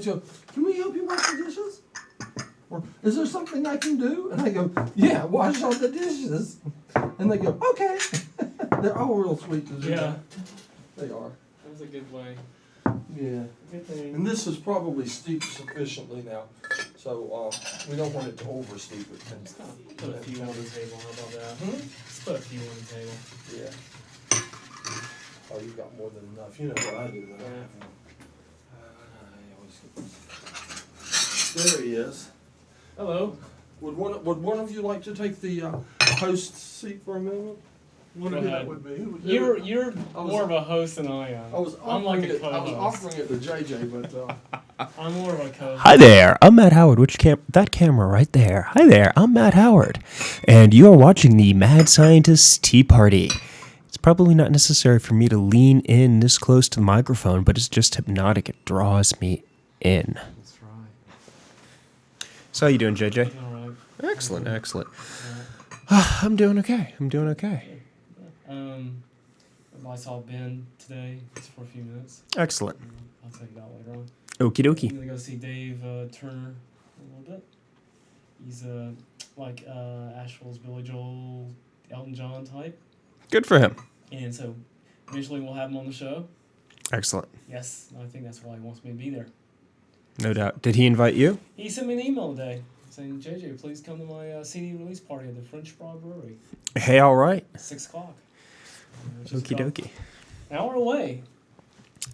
go, can we help you wash the dishes? Or is there something I can do? And I go, yeah, wash all the dishes. And they go, okay. They're all real sweet to do. Yeah. They are. That's a good way. Yeah. Good thing. And this is probably steeped sufficiently now. So we don't want it to over steep it. Let's put a few on the table. How about that? Let's put a few on the table. Yeah. Oh, you've got more than enough. You know what I do though. Yeah. There he is. Hello. Would one of you like to take the host seat for a moment? Go Who ahead. that would be? You're more of a host than I am. I'm like a I was co-host. offering it to JJ, but I'm more of a co-host. Hi there, I'm Matt Howard. That camera right there. Hi there, I'm Matt Howard, and you are watching the Mad Scientist Tea Party. It's probably not necessary for me to lean in this close to the microphone, but it's just hypnotic. It draws me in. That's right. So how you doing, JJ? All right. Excellent, excellent. Yeah. I'm doing okay. I saw Ben today just for a few minutes. Excellent. I'll tell you about later on. Okie I'm dokie. gonna go see Dave Turner a little bit. He's like Asheville's Billy Joel, Elton John type, Good for him. and so eventually we'll have him on the show. Excellent. Yes, I think that's why he wants me to be there. No doubt. Did he invite you? He sent me an email today saying, "JJ, please come to my CD release party at the French Fry Brewery, Hey, all right. 6 o'clock." Which is Okie about dokie. an hour away.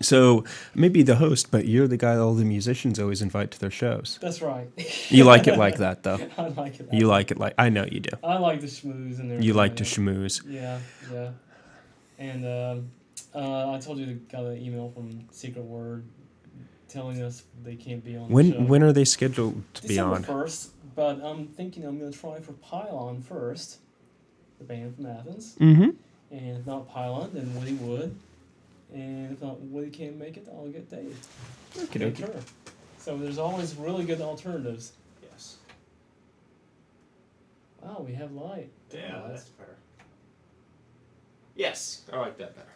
So maybe the host, but you're the guy that all the musicians always invite to their shows. That's right. You like it like that, though. I like it. You like it like I know you do. I like the schmooze and everything. You like to yeah. schmooze. Yeah, yeah. And I told you got an email from Secret Word telling us they can't be on the show. When are they scheduled to be December on? 1st, but I'm thinking I'm going to try for Pylon first, the band from Athens. Mm-hmm. And if not Pylon, then Woody would. And if not Woody can't make it, I'll get Dave. Okie Take dokie. her. So there's always really good alternatives. yes. Wow, we have light. That's fair. Yes, I like that better.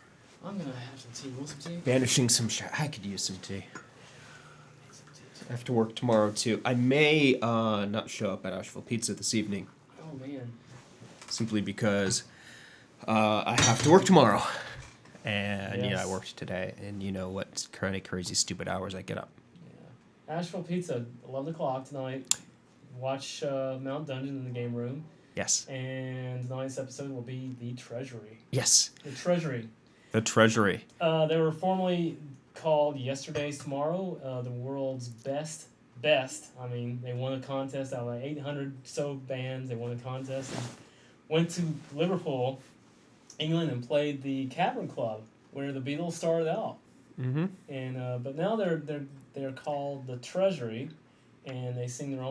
I'm going to have some tea. Want some tea? Banishing some I could use some tea. I have to work tomorrow too. I may not show up at Asheville Pizza this evening, Oh, man. simply because I have to work tomorrow. And I Yes. worked today, and you know what kind of crazy stupid hours I get up. Yeah. Asheville Pizza, 11 o'clock tonight. Watch Mount Dungeon in the game room. Yes. And tonight's episode will be The Treasury. Yes. The Treasury. The Treasury. They were formerly called Yesterday's Tomorrow, the world's best. I mean, they won a contest out of like 800 so bands. They won a contest and went to Liverpool, England, and played the Cavern Club, where the Beatles started out. Mm-hmm. And but now they're called the Treasury, and they sing their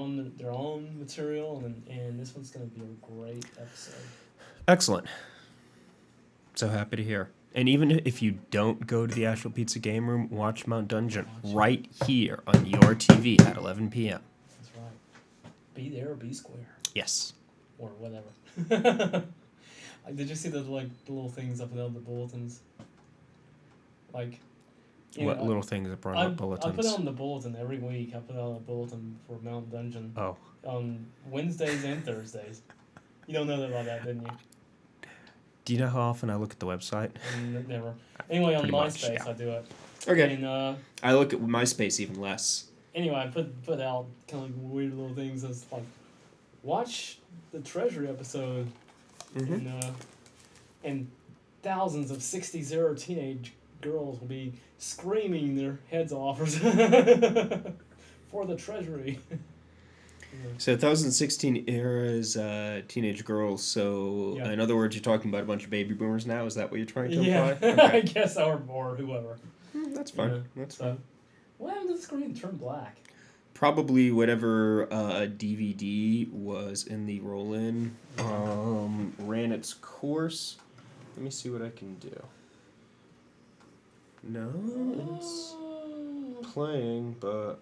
own material, and this one's going to be a great episode. Excellent. So happy to hear. And even if you don't go to the Asheville Pizza Game Room, watch Mount Dungeon right here on your TV at 11 p.m. That's right. Be there or be square. Yes. Or whatever. Did you see the little things up above the bulletins? Like, What little things that brought up bulletins? I put on the bulletin every week. I put out a bulletin for Mount Dungeon Oh. on Wednesdays and Thursdays. You don't know about that, didn't you? Do you know how often I look at the website? Never. Anyway, on Pretty much, MySpace, yeah. I do it. Okay. And I look at MySpace even less. anyway, I put out kind of like weird little things that's like, watch the Treasury episode, Mm-hmm. and thousands of 60-0 teenage girls will be screaming their heads off for the Treasury. So 2016 era's teenage girls. So Yeah. in other words, you're talking about a bunch of baby boomers now. Is that what you're trying to Yeah, imply? I Okay. guess, or whoever. That's fine. Yeah. That's So, fine. what happened to the screen? Turn black. Probably whatever DVD was in the roll-in ran its course. Let me see what I can do. No, it's playing, but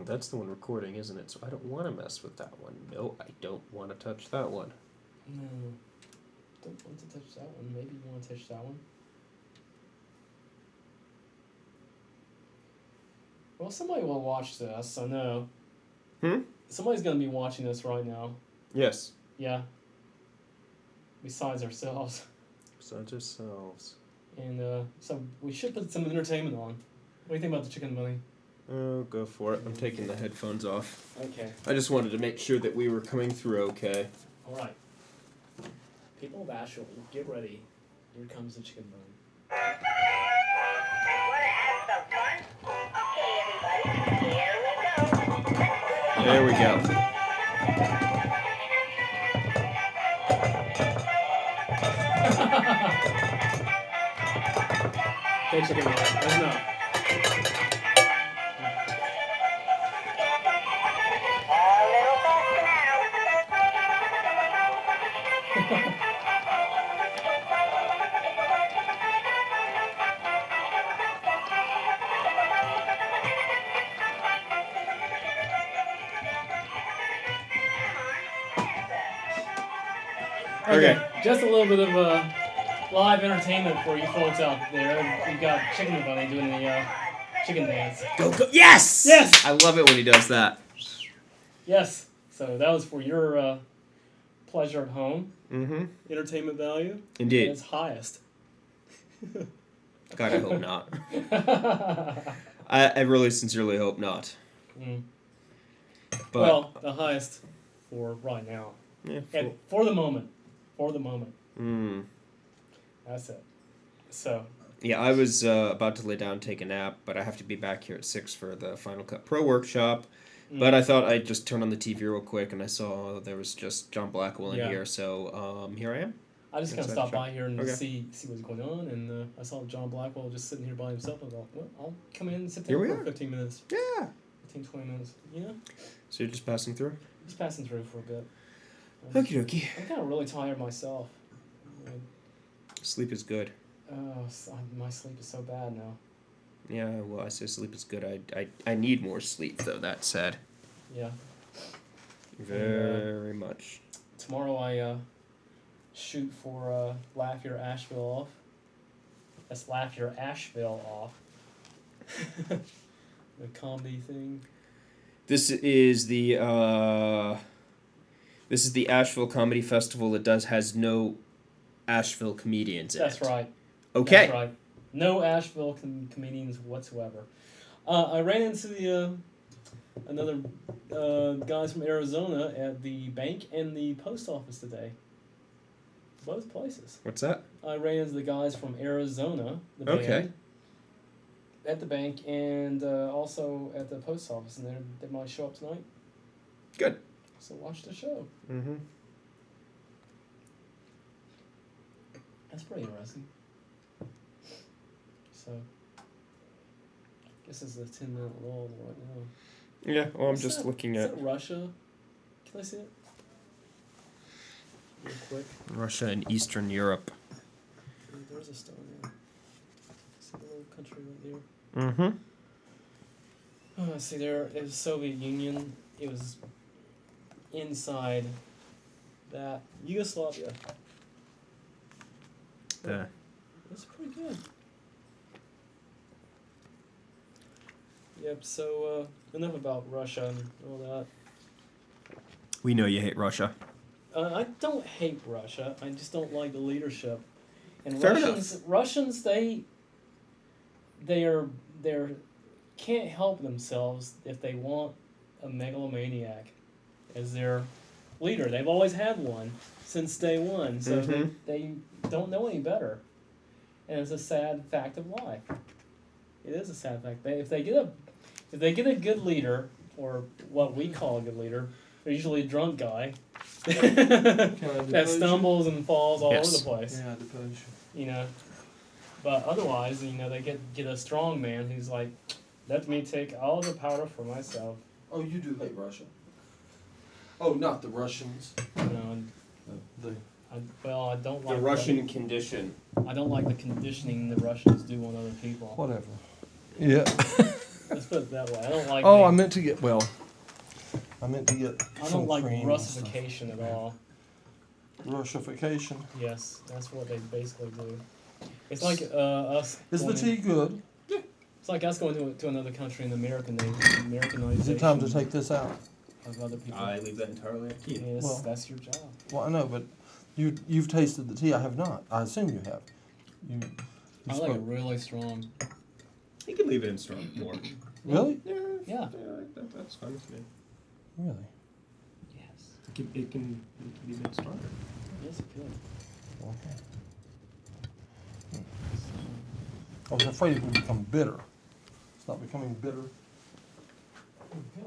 that's the one recording, isn't it? So I don't want to mess with that one. No, I don't want to touch that one. No. Don't want to touch that one. Maybe you want to touch that one. Well, somebody will watch this. I know. Hmm? Somebody's gonna be watching this right now. Yes. Yeah. Besides ourselves. Besides ourselves. And so we should put some entertainment on. What do you think about the chicken bunny? Oh, go for it. I'm taking the headphones off. Okay. I just wanted to make sure that we were coming through okay. All right. People of Asheville, get ready. Here comes the chicken bunny. There we go. Okay, chicken bunny. That's enough. Okay. Just a little bit of live entertainment for you folks out there. We've got Chicken Bunny doing the chicken dance. Go, go. Yes! Yes! I love it when he does that. Yes. So that was for your pleasure at home. Mm-hmm. Entertainment value. Indeed. At its highest. God, I hope not. I really sincerely hope not. Mm. But, Well, the highest for right now. yeah, And for the moment. For the moment. Mm. That's it. So. Yeah, I was about to lay down and take a nap, but I have to be back here at 6 for the Final Cut Pro workshop. But I thought I'd just turn on the TV real quick, and I saw there was just John Blackwell in here, so here I am. I just kind of stopped by here and Okay. see what's going on, and I saw John Blackwell just sitting here by himself. I thought, well, I'll come in and sit Here there we for are. 15 minutes. Yeah. 15, 20 minutes. You know? So you're just passing through? Just passing through for a bit. Okie dokie. I'm kind of really tired myself. Sleep is good. My sleep is so bad now. Yeah, well, I say sleep is good. I need more sleep, though, that said. Yeah. Very much. Tomorrow I shoot for Laugh Your Asheville Off. That's Laugh Your Asheville Off. The comedy thing. This is the Asheville Comedy Festival that has no Asheville comedians in That's it. right. Okay. That's right. No Asheville comedians whatsoever. I ran into the another guys from Arizona at the bank and the post office today. Both places. What's that? I ran into the guys from Arizona, the Okay. band, at the bank and also at the post office, and they might show up tonight. Good. So watch the show. Mm-hmm. That's pretty interesting. So, I guess it's a 10-minute lull right now. Yeah, well, I'm Is just that- looking is at that Russia? Can I see it? Real quick. Russia and Eastern Europe. There's a star there. See the little country right there? Mm-hmm. Oh, see there, it was Soviet Union. It was inside that Yugoslavia. That's pretty good. Yep, so enough about Russia and all that. We know you hate Russia. I don't hate Russia. I just don't like the leadership. And Fair Russians, they can't help themselves if they want a megalomaniac as their leader. They've always had one since day one, so they don't know any better. And it's a sad fact of life. It is a sad fact. If they get a good leader, or what we call a good leader, they're usually a drunk guy that stumbles and falls all over the place. Yeah, I suppose. You know, but otherwise, you know, they get a strong man who's like, let me take all the power for myself. Oh, you do hate Russia. Oh, not the Russians. You know, and I don't like The Russian condition. I don't like the conditioning the Russians do on other people. Whatever. Yeah. Let's put it that way. I don't like. Oh, the, I meant to get I some don't like cream and stuff. Russification at all. Russification. Yes, that's what they basically do. It's like us. Is the going tea good? in- It's like us going to another country and Americanization. Is it time to take this out? Of other people. I leave that entirely up to you. Yes, Well- that's your job. Well, I know, but you've tasted the tea. I have not. I assume you have. You I like it spoke- really strong. You can leave it in strong more. Really? Yeah. That's fine with me. Really? Yes. It can be made stronger. Yes, it could. Okay. I was afraid it would become bitter. It's not becoming bitter.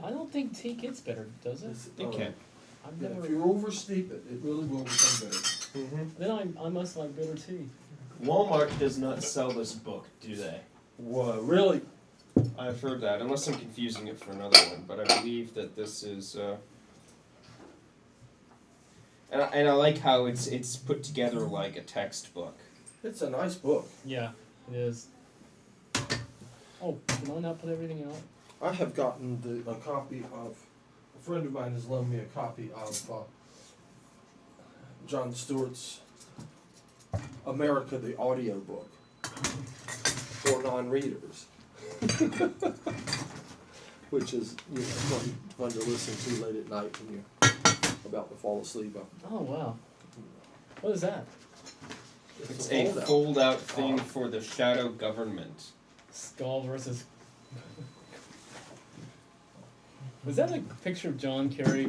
I don't think tea gets better, does it? It can. I've never. If you oversteep it, it really will become bitter. Mm-hmm. Then I must like bitter tea. Walmart does not sell this book, do they? What? Really? I've heard that, unless I'm confusing it for another one. But I believe that this is. And I like how it's put together like a textbook. It's a nice book. Yeah, it is. Oh, can I not put everything out? I have gotten a copy of. A friend of mine has loaned me a copy of John Stewart's America the Audiobook for non-readers. Which is, fun to listen to late at night when you're about to fall asleep. Oh wow. What is that? It's a fold-out thing for the shadow government. Skull versus. Was that a picture of John Kerry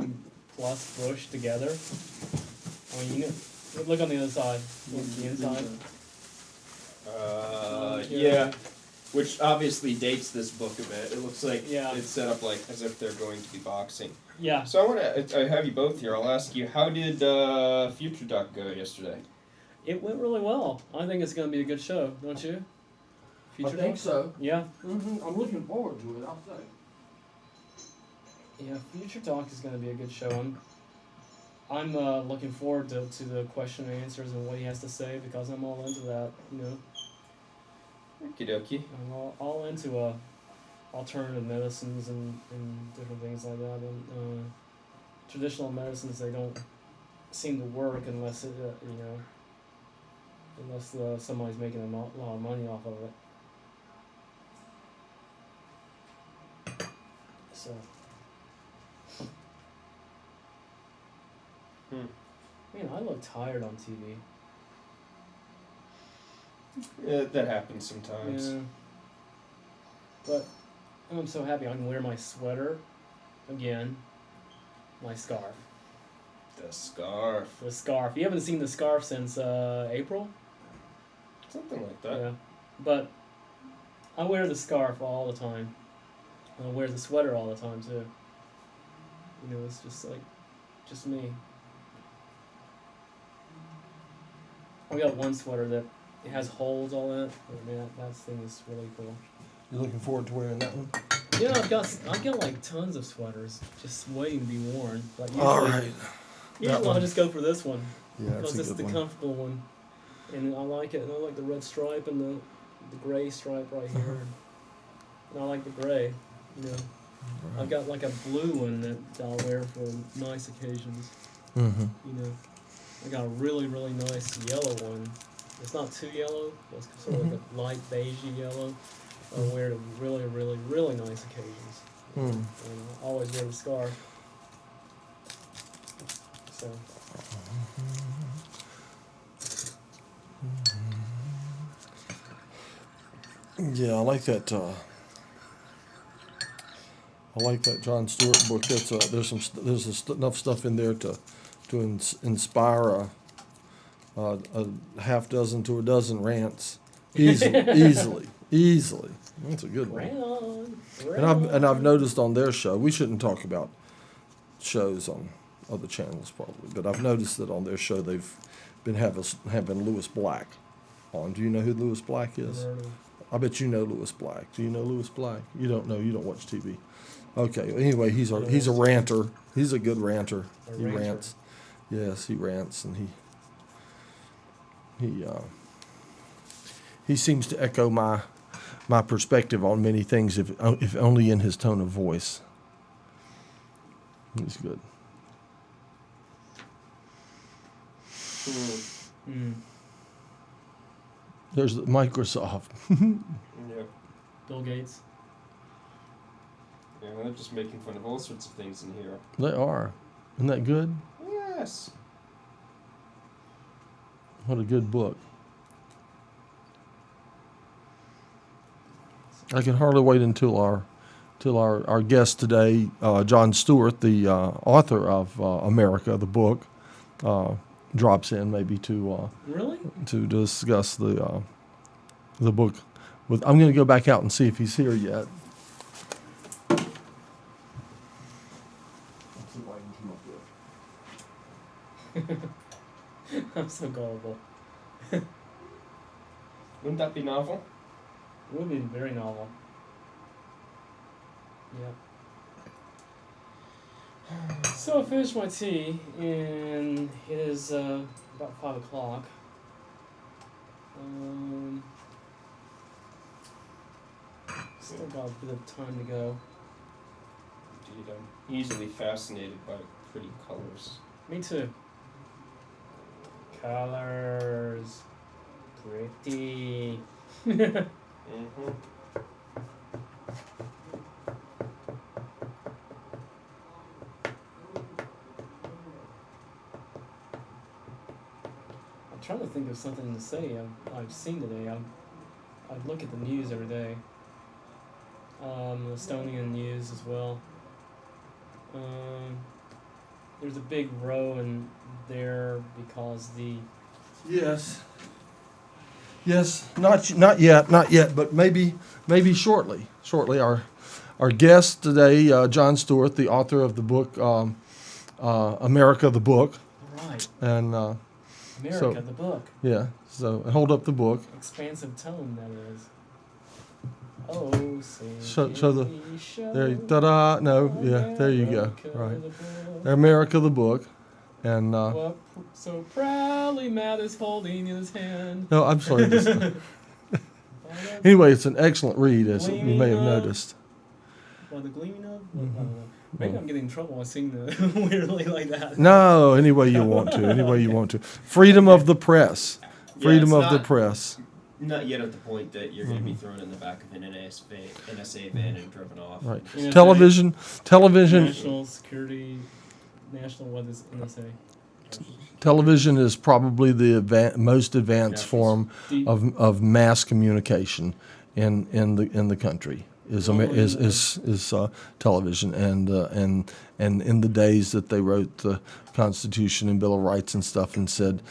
plus Bush together? I mean, look on the other side. Look at the inside. Yeah. Which obviously dates this book a bit. It looks like Yeah. it's set up like as if they're going to be boxing. Yeah. So I have you both here. I'll ask you, how did Future Duck go yesterday? It went really well. I think it's going to be a good show, don't you? I think so. Yeah. I'm looking forward to it, I'll say. Yeah, Future Talk is going to be a good show. I'm looking forward to the question and answers and what he has to say because I'm all into that, you know. Okie dokie. I'm all into alternative medicines and different things like that. And traditional medicines, they don't seem to work unless it, unless somebody's making a lot of money off of it. So. Man, I look tired on TV. Yeah, that happens sometimes. Yeah. But I'm so happy I can wear my sweater again. My scarf. The scarf. The scarf. You haven't seen the scarf since April? Something like that. Yeah. But I wear the scarf all the time. And I wear the sweater all the time too. You know, it's just like, just me. I got one sweater that it has holes all in it. I mean, that thing is really cool. You looking forward to wearing that one? Yeah, I've got like tons of sweaters just waiting to be worn. But usually, All right. usually I'll just go for this one Yeah, because it's the comfortable one, and I like it. And I like the red stripe and the gray stripe right here, and I like the gray. You know, I've got like a blue one that I'll wear for nice occasions. Mm-hmm. You know, I got a really nice yellow one. It's not too yellow. It's sort of like a light beigey yellow. I'll wear it on really nice occasions. And I always wear the scarf. So. Yeah, I like that. I like that John Stewart book. That's there's enough stuff in there to inspire a half dozen to a dozen rants easily. That's a good one. And I've noticed on their show, we shouldn't talk about shows on other channels probably, but I've noticed that on their show they've been having Lewis Black on. Do you know who Lewis Black is? I bet you know Lewis Black. Do you know Lewis Black? You don't know. You don't watch TV. Okay. Anyway, he's a ranter. He's a good ranter. He rants. Yes, he rants, and he seems to echo my perspective on many things, if only in his tone of voice. He's good. There's Microsoft. Yeah. Bill Gates. Yeah, they're just making fun of all sorts of things in here. They are. Isn't that good? Yes. What a good book. I can hardly wait until our guest today, John Stewart, the author of America, the book, drops in maybe to Really? discuss the book. I'm going to go back out and see if he's here yet. Let's see what I can come up with. I'm so gullible. Wouldn't that be novel? It would be very novel. Yep. So I finished my tea, and it is about 5 o'clock. Still got a bit of time to go. Indeed, I'm easily fascinated by pretty colors. Me too. Colors. Pretty. Mm-hmm. I'm trying to think of something to say I've seen today. I look at the news every day. Estonian news as well. There's a big row in there because the Yes, not yet, but maybe shortly. Shortly, our guest today, John Stewart, the author of the book America, the book, right and America so- the book. yeah. So hold up the book. Expansive tone that is. Oh, say Show the- There, ta-da! No, yeah, there you go. Right, America, the book, and What so proudly Matt is holding in his hand. no, I'm sorry. Anyway, it's an excellent read, as you may have noticed. Well, the gleaming of. I don't know. Maybe I'm getting in trouble. I sing the weirdly like that. No, any way you want to. Any way you want to. Freedom of the press. Freedom it's of the not- press. Not yet at the point that you're going to be thrown in the back of an NSA van and driven off. Right. NSA. Television. National security. National what is NSA? Television is probably the most advanced Yeah. form The- of mass communication in the country. Is television, and in the days that they wrote the Constitution and Bill of Rights and stuff, and said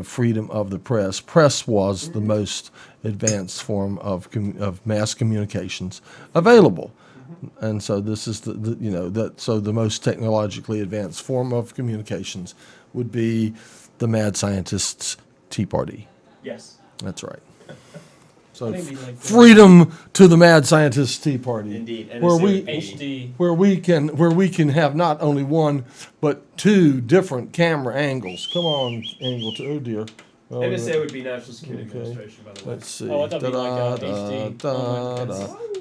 freedom of the press. Press was the most advanced form of mass communications available, and so this is the most technologically advanced form of communications would be the mad scientists' Tea Party. Yes. That's right. So Maybe like the freedom to the mad scientists' Tea Party. Indeed. Where NSA we- would be- HD. Where we can have not only one but two different camera angles. Come on, angle two. Oh dear. Oh, NSA would be National Security Okay. Administration, by the way. Let's see. Oh, I thought it'd be like, HD.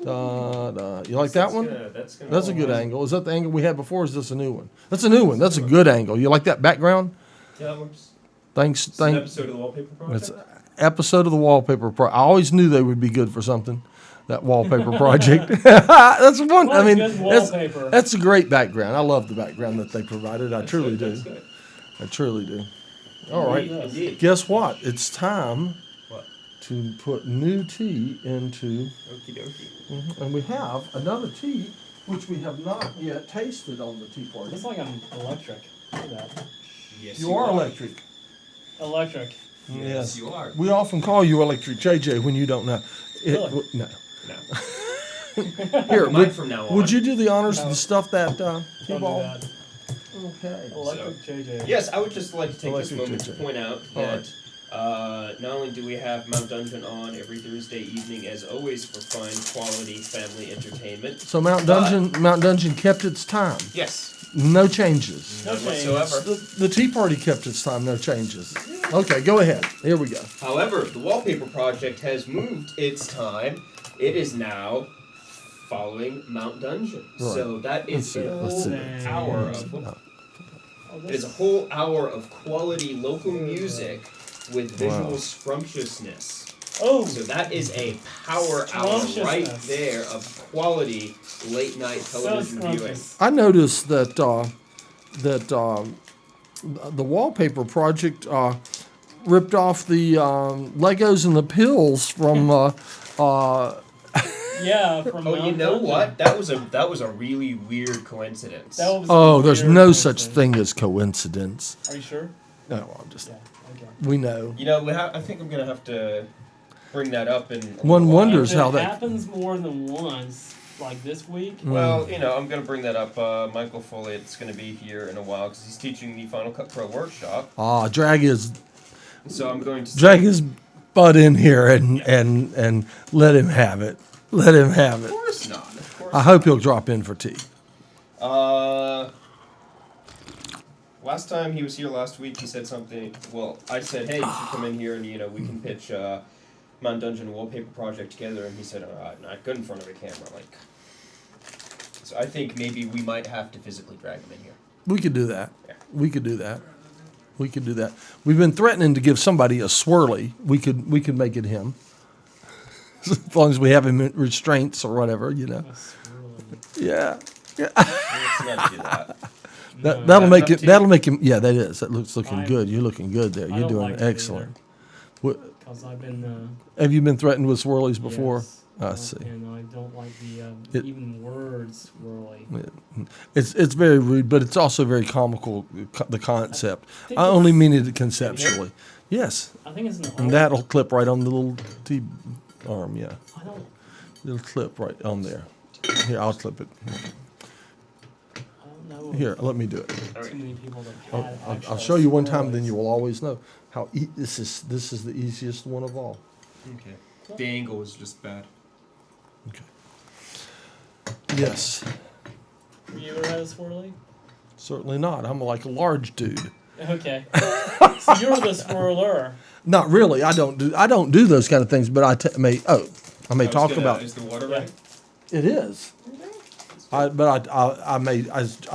Oh, my You like that one? That's That's a good angle. Is that the angle we had before? Or is this a new one? That's a new one. That's a good angle. You like that background? Yeah, that works. Thanks. It's an episode of the Wallpaper Project. It's an episode of the Wallpaper Project. I always knew they would be good for something. That Wallpaper Project. That's one. I mean, Good wallpaper. that's a great background. I love the background that they provided. I That's truly good, do. that's good. I truly do. All right. Indeed. Guess what? It's time What? to put new tea into, Okie dokie. and we have another tea which we have not yet tasted on the Tea Party. Looks like I'm electric. Look at that. Yes, You are electric. Electric. Yes, you are. We often call you Electric JJ when you don't know. Really? No. No. Here, Mine from now on. would you do the honors No. to stuff that tea Don't do ball? that. Okay. Electric JJ. Yes, I would just like to take this Electric moment to chicken. point out All that not only do we have Mount Dungeon on every Thursday evening, as always, for fine quality family entertainment. So Mount Dungeon kept its time. Yes, No changes. No none change. whatsoever. The Tea Party kept its time. No changes. Okay, go ahead. Here we go. However, the Wallpaper Project has moved its time. It is now following Mount Dungeon. Right. So that is Let's see a it, let's see it. whole hour of Oh, it is a whole hour of quality local music with visual Wow. scrumptiousness. Oh, So that is a power hour right Scrumptiousness. there of quality late night so television viewing. scrumptious. I noticed that the wallpaper project ripped off the Legos and the pills from. Yeah, from Oh, you Mount know Dungeon. what? That was a really weird coincidence. That was Oh, a there's weird no such coincidence. thing as coincidence. Are you sure? No, I'm just. Yeah. Okay. We know. You know, I think I'm gonna have to bring that up in. a One little while. wonders If how it that. happens more than once, like this week. Well, you know, I'm gonna bring that up. Michael Follett's gonna be here in a while because he's teaching the Final Cut Pro workshop. Drag his So I'm going to. butt in here and let him have it. Let him have Of it. course not. Of course. I hope he'll drop in for tea. Last time he was here last week, he said something. Well, I said, "Hey, you should come in here and we can pitch Mount Dungeon wallpaper project together." And he said, "Not good in front of a camera." Like, so I think maybe we might have to physically drag him in here. We could do that. Yeah. We could do that. We could do that. We've been threatening to give somebody a swirly. We could make it him. As long as we have him in restraints or whatever, you know. That's really- Yeah. Let's not do that. No, That'll make up it. to That'll make him. Yeah, that is. That looks looking I- good. You're looking good there. I You're don't doing like it excellent. What, Because I've been. have you been threatened with swirlies before? Yes, I see. And I don't like It- even words swirly. It's very rude, but it's also very comical. The concept. think I only it's- mean it conceptually. Yes, I think it's an. and that'll clip right on the little T arm. Yeah, I don't. it'll clip right on there. Here, I'll clip it. I don't know. Here, let me do it. Too many people that I'll, had I'll actual show you one time, then swirlies. you will always know how this is. This is the easiest one of all. Okay. The angle is just bad. Yes, Have you ever had a swirly? certainly not. I'm like a large dude. Okay. So you're the swirler. Not really. I don't do those kind of things. But I may talk about. Is the water Yeah. right? It is. I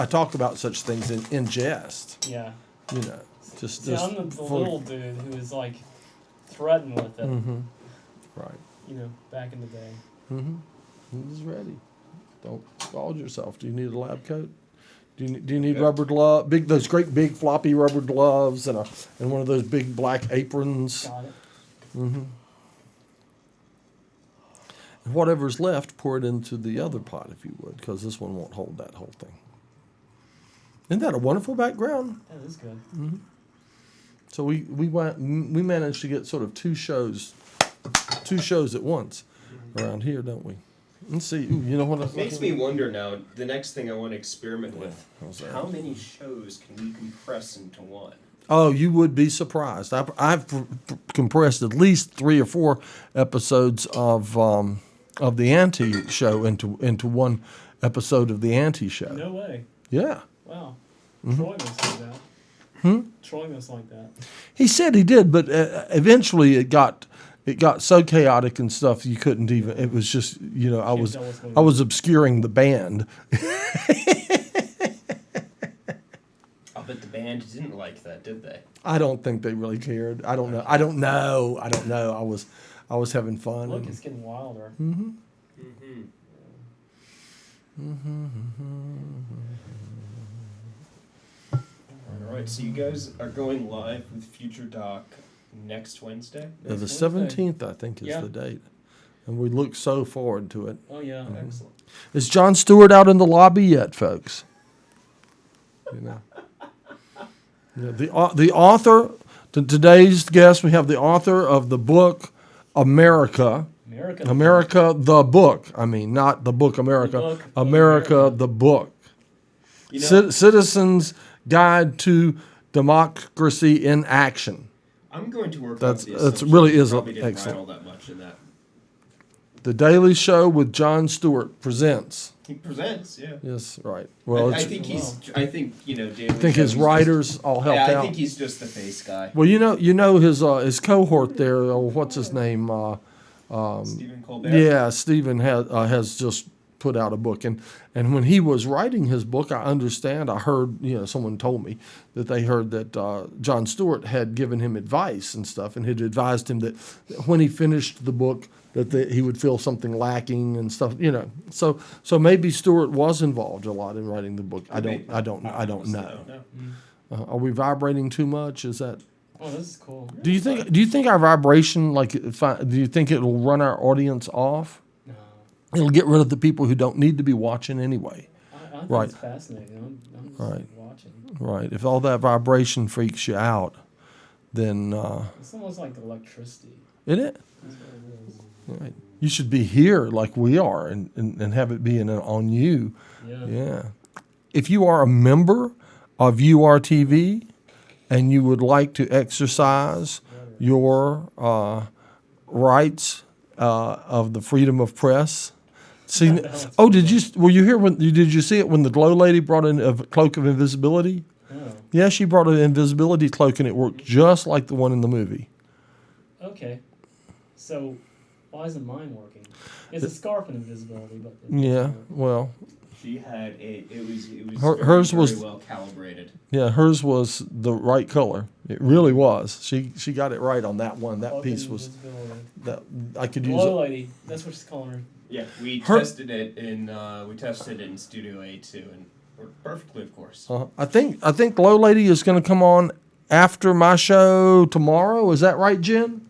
talk about such things in jest. Yeah. You know, just See, I'm the for- little dude who is like threatened with it. Mhm. Right. You know, back in the day. He's ready. Don't scald yourself. Do you need a lab coat? Do you need Yeah. rubber glove? Those great big floppy rubber gloves and one of those big black aprons. Got it. And whatever's left, pour it into the other pot if you would, because this one won't hold that whole thing. Isn't that a wonderful background? That is good. So we managed to get sort of two shows at once around here, don't we? Let's see. Ooh, you know what? It makes me wonder now. The next thing I want to experiment with: How's that? how many shows can we compress into one? Oh, you would be surprised. I've compressed at least 3 or 4 episodes of the Auntie show into one episode of the Auntie show. No way. Yeah. Wow. Mm-hmm. Troy must like that. Troy must like that. He said he did, but eventually it got so chaotic and stuff you couldn't even. It was just I was tell what's going I was obscuring the band. I'll bet the band didn't like that, did they? I don't think they really cared. I don't know. I don't know. I was having fun. Look, and- it's getting wilder. All right, so you guys are going live with Future Doc next Wednesday. the Next 17th, I think, is Yeah. the date, and we look so forward to it. Oh yeah. Excellent. Is John Stewart out in the lobby yet, folks? Yeah, the author. Today's guest, we have the author of the book America. America. The book. I mean, not the book America. The book, America, the book. You know, Citizens Guide to Democracy in Action. I'm going to work. That's- on the that's assumption really you is probably didn't write excellent. all that much in that. The Daily Show with Jon Stewart presents. He presents, yeah. Yes, right. Well, I it's, think he's. Wow. I think Daily I think Show, his he's writers all Just, helped yeah, I out. think he's just the face guy. Well, his cohort there. What's his name? Stephen Colbert. Yeah, Stephen has just put out a book. And when he was writing his book, I heard, someone told me that they heard that Jon Stewart had given him advice and stuff, and had advised him that when he finished the book, that he would feel something lacking and stuff, So maybe Stewart was involved a lot in writing the book. I don't know. Are we vibrating too much? Is that? Oh, this is cool. Do you think our vibration, do you think it'll run our audience off? No. It'll get rid of the people who don't need to be watching anyway. I think Right. it's fascinating. I'm just Right. watching. Right. If all that vibration freaks you out, then It's almost like electricity. isn't it? That's what it is. Right. You should be here like we are, and have it be on you. Yeah. Yeah. If you are a member of URTV and you would like to exercise your rights of the freedom of press, see. Oh, were you here did you see it when the glow lady brought in a cloak of invisibility? Oh. Yeah, she brought an invisibility cloak, and it worked just like the one in the movie. Okay. So, why isn't mine working? It's a scarf and invisibility, but Yeah. Well. She had it was Hers very was well calibrated. Yeah, hers was the right color. It really was. She got it right on that one. That Cloak piece and was invisibility. that I could use Glow it. lady. That's what she's calling her. Yeah, we Her- tested it in Studio A2, and worked perfectly, of course. I think Glow Lady is going to come on after my show tomorrow. Is that right, Jen?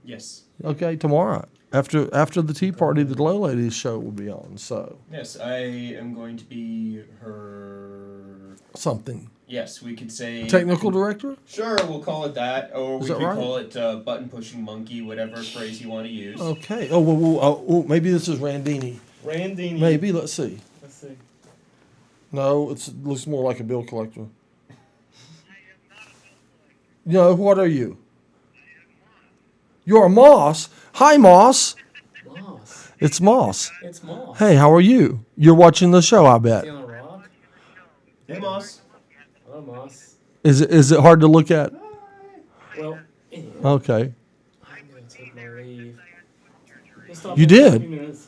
Yes. Okay, tomorrow after the Tea Party, the Glow Lady's show will be on. So Yes, I am going to be her. something Yes, we could say technical director. Sure, we'll call it that, or Is we that could right? call it button pushing monkey, whatever phrase you want to use. Okay. Oh well, maybe this is Randini. Randini. Maybe let's see. Let's see. No, it looks more like a bill collector. No, what are you? You're a Moss. Hi, Moss. Moss. It's Moss. It's Moss. Hey, how are you? You're watching the show, I bet. Is he on a rock? Hey, Moss. Hello, Moss. Is it hard to look at? Well, anyway, Okay. I'm going to take my leave. We'll stop You in a did? few minutes.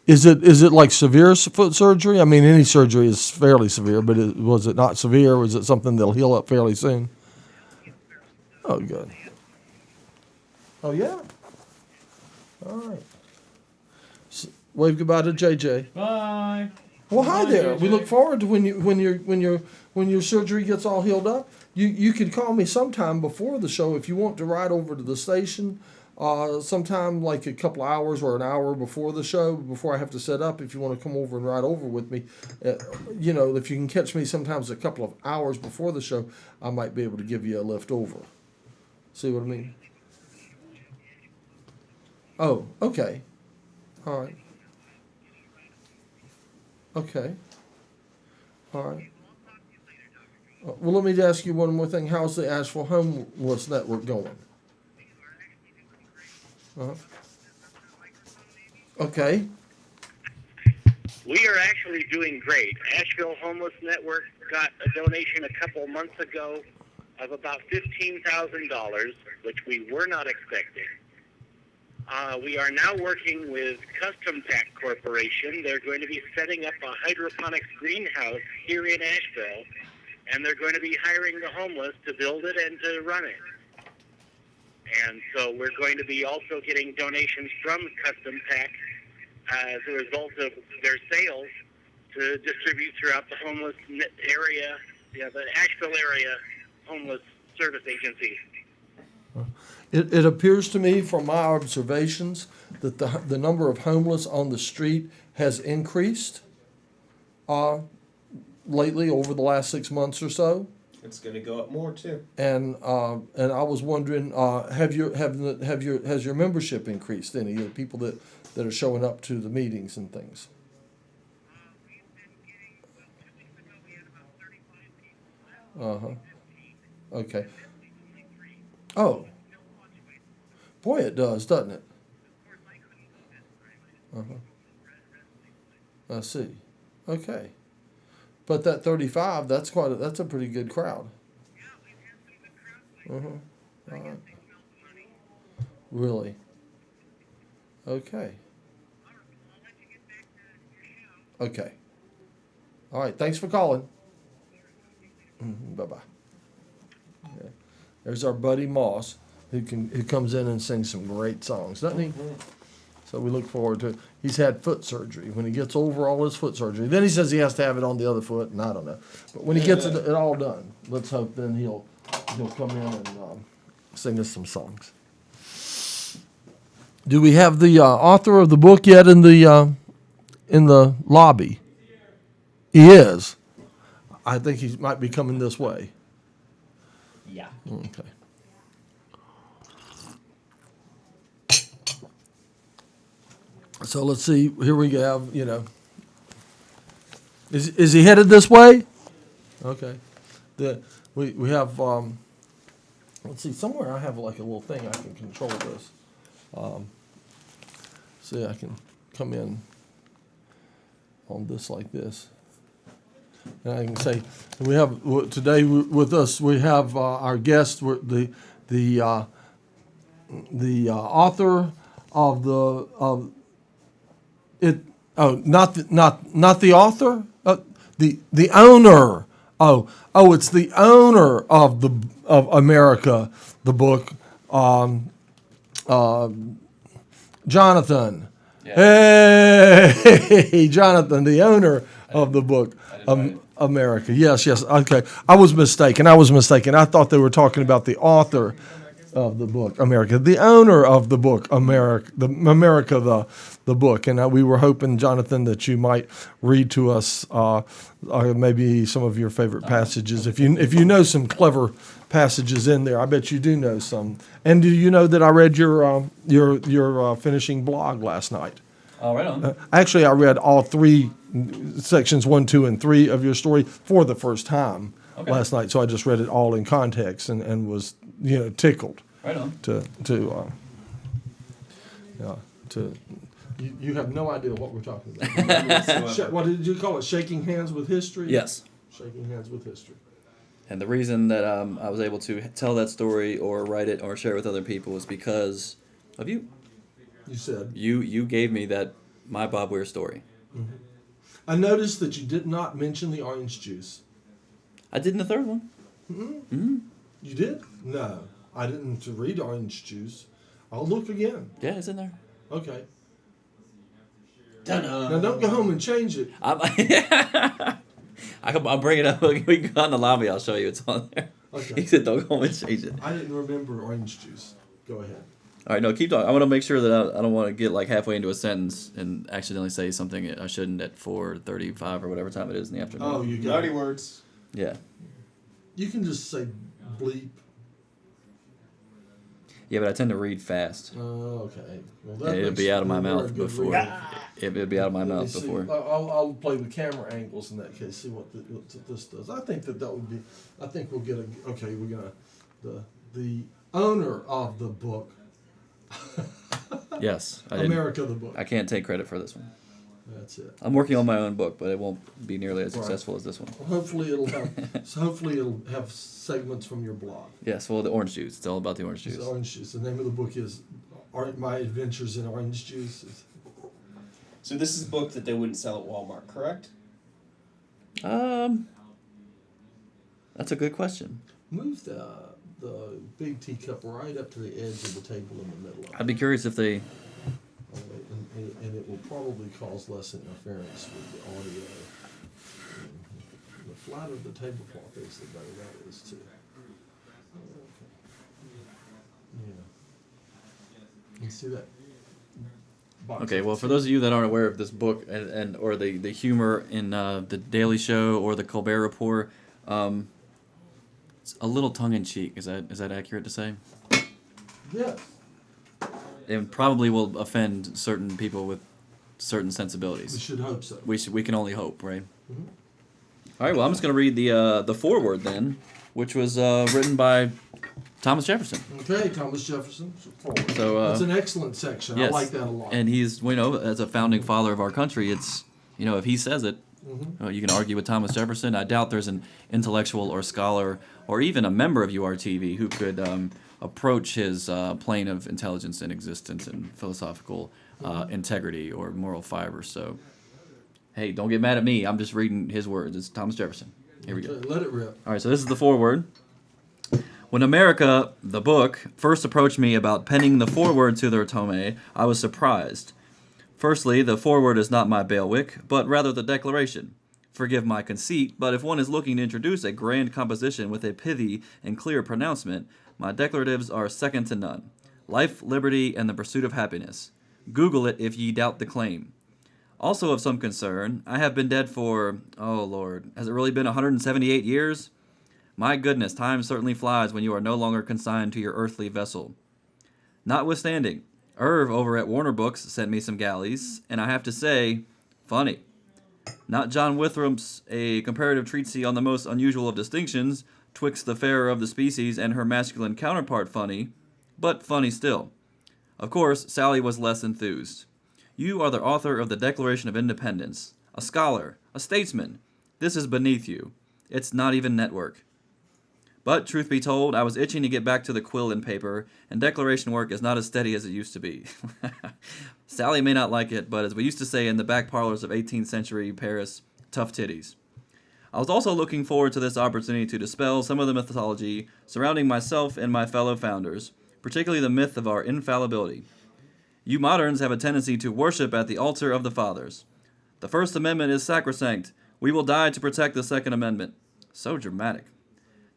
Is it like severe foot surgery? I mean, any surgery is fairly severe, but was it not severe? Was it something that'll heal up fairly soon? Oh, good. Oh, yeah. All right. Wave goodbye to JJ. Bye. Well, hi Bye, there. We JJ. look forward to when your surgery gets all healed up. You could call me sometime before the show if you want to ride over to the station. Sometime like a couple hours or an hour before the show, before I have to set up. If you want to come over and ride over with me, if you can catch me sometimes a couple of hours before the show, I might be able to give you a lift over. See what I mean? Oh, okay. All right. Okay. All right. Well, let me ask you one more thing. How's the Asheville Homeless Network going? Okay. We are actually doing great. Asheville Homeless Network got a donation a couple months ago of about $15,000, which we were not expecting. We are now working with Custom Pack Corporation. They're going to be setting up a hydroponics greenhouse here in Asheville, and they're going to be hiring the homeless to build it and to run it. And so we're going to be also getting donations from Custom Pack as a result of their sales to distribute throughout the homeless area, the Asheville area homeless service agency. It appears to me from my observations that the number of homeless on the street has increased lately over the last 6 months or so. It's going to go up more too. And I was wondering, has your membership increased any? The people that are showing up to the meetings and things. Okay. Oh. Boy, it does, doesn't it? I see. Okay. But that 35, that's a pretty good crowd. All right. Really? Okay. Okay. All right. Thanks for calling. Bye bye. Okay. There's our buddy Moss, who comes in and sings some great songs, doesn't he? So we look forward to it. He's had foot surgery. When he gets over all his foot surgery, then he says he has to have it on the other foot, and I don't know. But when he gets it all done, let's hope then he'll come in and sing us some songs. Do we have the author of the book yet in the lobby? He is. I think he might be coming this way. Yeah. Okay. So let's see. Here we have. Is he headed this way? Okay. We have. Let's see. Somewhere I have like a little thing I can control this. See, I can come in on this like this. And I can say, we have today with us. We have our guest, the author of it. Oh, not the author. The owner. Oh, it's the owner of America, the book. Jonathan. Yeah. Hey, Jonathan, the owner of the book, America. Yes. Okay. I was mistaken. I thought they were talking about the author of the book, America. The owner of the book, America, the book. And we were hoping, Jonathan, that you might read to us maybe some of your favorite passages. If you know some clever passages in there, I bet you do know some. And do you know that I read your finishing blog last night? Oh, right on. Actually, I read all three sections 1, 2, and 3 of your story for the first time last night. So I just read it all in context and was tickled. Right on. You have no idea what we're talking about. What did you call it? Shaking hands with history? Yes. Shaking hands with history. And the reason that I was able to tell that story or write it or share it with other people was because of you. You said. You gave me my Bob Weir story. Mm-hmm. I noticed that you did not mention the orange juice. I did in the third one. Mm-hmm. Mm-hmm. You did? No, I didn't read orange juice. I'll look again. Yeah, it's in there. Okay. Ta-da. Now don't go home and change it. I'll bring it up. We can go in the lobby. I'll show you. It's on there. Okay. He said, "Don't go home and change it." I didn't remember orange juice. Go ahead. All right, no, keep talking. I want to make sure that I don't want to get like halfway into a sentence and accidentally say something I shouldn't at 4:35 or whatever time it is in the afternoon. Oh, you got Naughty it. words. Yeah. You can just say bleep. Yeah, but I tend to read fast. Oh, okay. Well, It'll be out of my mouth before. reader. It'll be out of my Let me mouth see. before. I'll play with camera angles in that case. See what this does. I think that would be. I think we'll get a. Okay, we're gonna the owner of the book. Yes, I didn't. America the book. I can't take credit for this one. That's it. I'm working on my own book, but it won't be nearly as successful as this one. Well, hopefully it'll have segments from your blog. Yes, well, the orange juice. It's all about the orange juice. It's orange juice. The name of the book is My Adventures in Orange Juice. So this is a book that they wouldn't sell at Walmart, correct? That's a good question. Move the big teacup right up to the edge of the table in the middle of it. I'd be curious if they. And it will probably cause less interference with the audio. The flatter the tablecloth is, the better that is too. Yeah. You see that? Box Okay, of well, for tea? those of you that aren't aware of this book and or the humor in the Daily Show or the Colbert Report, it's a little tongue in cheek. Is that accurate to say? Yes. It probably will offend certain people with certain sensibilities. We should hope so. We can only hope, right? Mhm. All right. Well, I'm just going to read the foreword then, which was written by Thomas Jefferson. Okay, Thomas Jefferson. Forward. So it's an excellent section. yes, I like that a lot. And he's as a founding father of our country, it's if he says it, you can argue with Thomas Jefferson. I doubt there's an intellectual or scholar or even a member of URTV who could approach his plane of intelligence and existence and philosophical integrity or moral fiber. So, Hey, don't get mad at me. I'm just reading his words. It's Thomas Jefferson. Here we go. Let it rip. All right, so this is the foreword. When America, the book, first approached me about penning the foreword to their tome, I was surprised. Firstly, the foreword is not my bailiwick, but rather the declaration. Forgive my conceit, but if one is looking to introduce a grand composition with a pithy and clear pronouncement, my declaratives are second to none. Life, liberty, and the pursuit of happiness. Google it if ye doubt the claim. Also of some concern, I have been dead for, oh Lord, has it really been 178 years? My goodness, time certainly flies when you are no longer consigned to your earthly vessel. Notwithstanding, Irv over at Warner Books sent me some galleys, and I have to say, funny. Not John Withrup's A Comparative Treatise on the Most Unusual of Distinctions, twixt the fairer of the species and her masculine counterpart funny, but funny still. Of course, Sally was less enthused. You are the author of the Declaration of Independence, a scholar, a statesman. This is beneath you. It's not even network. But, truth be told, I was itching to get back to the quill and paper, and declaration work is not as steady as it used to be. Sally may not like it, but as we used to say in the back parlors of 18th century Paris, tough titties. I was also looking forward to this opportunity to dispel some of the mythology surrounding myself and my fellow founders, particularly the myth of our infallibility. You moderns have a tendency to worship at the altar of the fathers. The First Amendment is sacrosanct. We will die to protect the Second Amendment. So dramatic.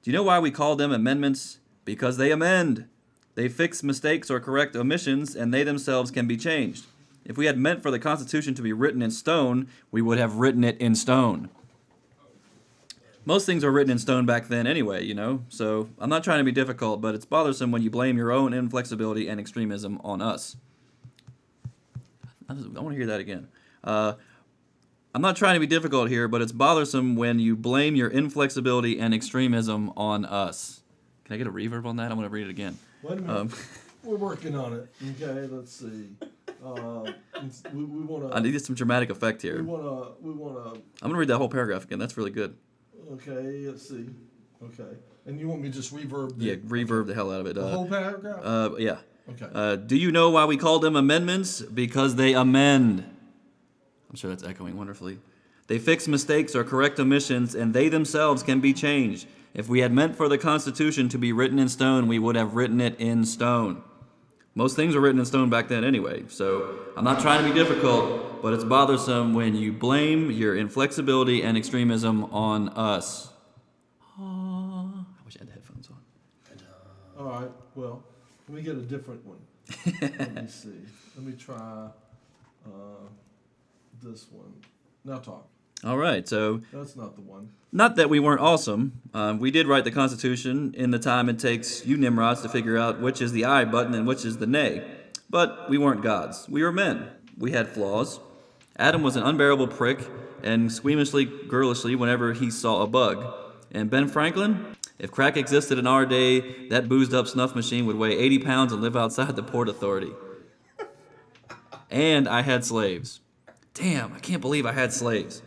Do you know why we call them amendments? Because they amend. They fix mistakes or correct omissions, and they themselves can be changed. If we had meant for the Constitution to be written in stone, we would have written it in stone. Most things were written in stone back then anyway, you know, so I'm not trying to be difficult, but it's bothersome when you blame your own inflexibility and extremism on us. I want to hear that again. I'm not trying to be difficult here, but it's bothersome when you blame your inflexibility and extremism on us. Can I get a reverb on that? I'm going to read it again. Wait a minute. We're working on it. Okay, let's see. We want to. I needed some dramatic effect here. We want to. I'm going to read that whole paragraph again. That's really good. Okay, let's see. Okay. And you want me to just reverb Yeah, reverb the hell out of it. The whole paragraph? Yeah. Okay. Do you know why we call them amendments? Because they amend. I'm sure that's echoing wonderfully. They fix mistakes or correct omissions, and they themselves can be changed. If we had meant for the Constitution to be written in stone, we would have written it in stone. Most things were written in stone back then anyway, so I'm not trying to be difficult, but it's bothersome when you blame your inflexibility and extremism on us. I wish I had the headphones on. All right, well, let me get a different one. Let me see. Let me try this one. Now talk. All right, so That's not the one. not that we weren't awesome. We did write the Constitution in the time it takes you Nimrods to figure out which is the aye button and which is the nay. But we weren't gods. We were men. We had flaws. Adam was an unbearable prick and squeamishly, girlishly whenever he saw a bug. And Ben Franklin? If crack existed in our day, that boozed up snuff machine would weigh 80 pounds and live outside the Port Authority. And I had slaves. Damn, I can't believe I had slaves.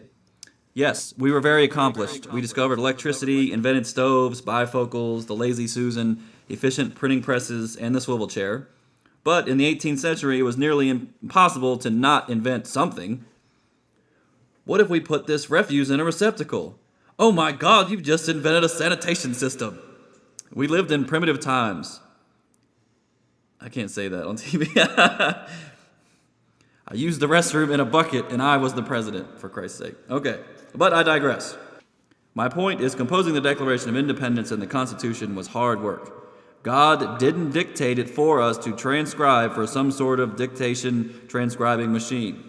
Yes, we were very accomplished. We discovered electricity, invented stoves, bifocals, the Lazy Susan, efficient printing presses, and the swivel chair. But in the 18th century, it was nearly impossible to not invent something. What if we put this refuse in a receptacle? Oh my God, you've just invented a sanitation system. We lived in primitive times. I can't say that on TV. I used the restroom in a bucket and I was the president, for Christ's sake. Okay, but I digress. My point is composing the Declaration of Independence and the Constitution was hard work. God didn't dictate it for us to transcribe for some sort of dictation transcribing machine.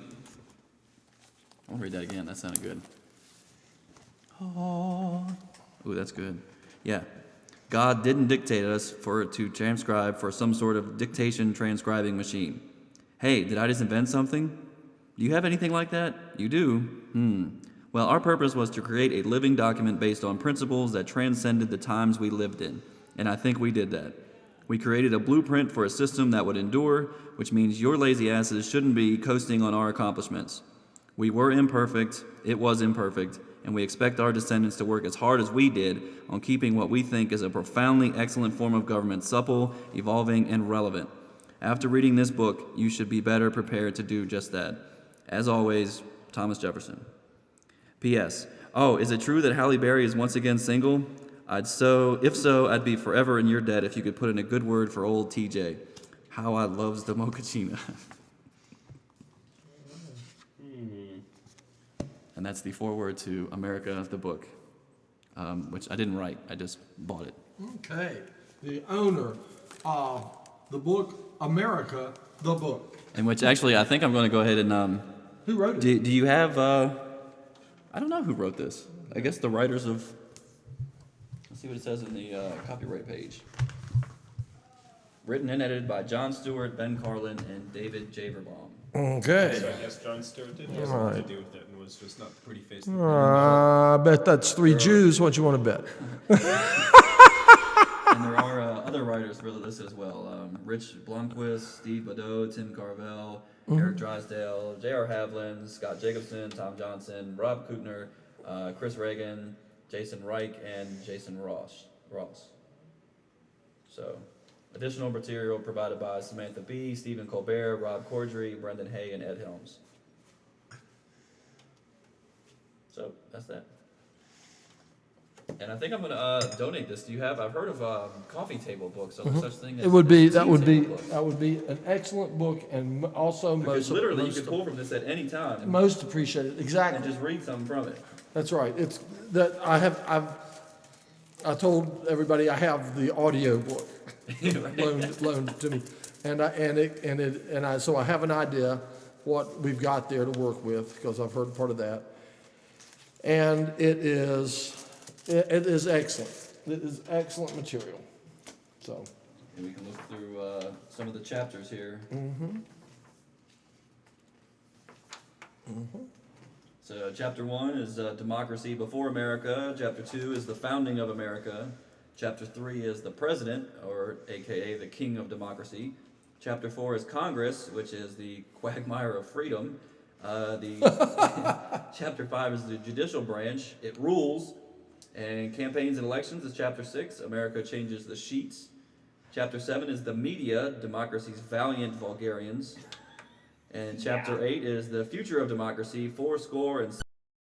I'll read that again, that sounded good. Oh, ooh, that's good. Yeah. God didn't dictate us to transcribe for some sort of dictation transcribing machine. Hey, did I just invent something? Do you have anything like that? You do? Well, our purpose was to create a living document based on principles that transcended the times we lived in, and I think we did that. We created a blueprint for a system that would endure, which means your lazy asses shouldn't be coasting on our accomplishments. We were imperfect, it was imperfect, and we expect our descendants to work as hard as we did on keeping what we think is a profoundly excellent form of government supple, evolving, and relevant. After reading this book, you should be better prepared to do just that. As always, Thomas Jefferson. P.S. Oh, is it true that Halle Berry is once again single? If so, I'd be forever in your debt if you could put in a good word for old TJ. How I loves the mochaccino. And that's the foreword to America, the book, which I didn't write. I just bought it. Okay. The owner of the book, America, the book. In which, actually, I think I'm going to go ahead and... Who wrote it? Do you have... I don't know who wrote this. I guess the writers of... Let's see what it says in the copyright page. Written and edited by Jon Stewart, Ben Carlin, and David Javerbaum. Okay. So I guess Jon Stewart didn't have something to do with it and was just not the pretty face. I bet that's 3 Jews. What you want to bet? And there are other writers really listed as well. Rich Blomquist, Steve Badeau, Tim Carvel, Eric Drysdale, J.R. Havlin, Scott Jacobson, Tom Johnson, Rob Kootner, Chris Reagan, Jason Reich, and Jason Ross. So, additional material provided by Samantha Bee, Stephen Colbert, Rob Corddry, Brendan Hay, and Ed Helms. So, that's that. And I think I'm going to donate this. Do you have? I've heard of coffee table books. Are there such thing as It would be tea table books? that would be an excellent book, and also Because literally, you can pull from this at any time most appreciated. and Exactly. just read something from it. That's right. It's that I told everybody I have the audio book loaned to me, so I have an idea what we've got there to work with because I've heard part of that, and it is excellent. It is excellent material. So. And we can look through some of the chapters here. So chapter 1 is Democracy Before America. Chapter 2 is the Founding of America. Chapter 3 is the President, or AKA the King of Democracy. Chapter 4 is Congress, which is the quagmire of freedom. Chapter 5 is the Judicial Branch. It rules. And Campaigns and Elections is Chapter 6. America Changes the Sheets. Chapter 7 is the Media, Democracy's Valiant Vulgarians. And Chapter 8 is the Future of Democracy, 80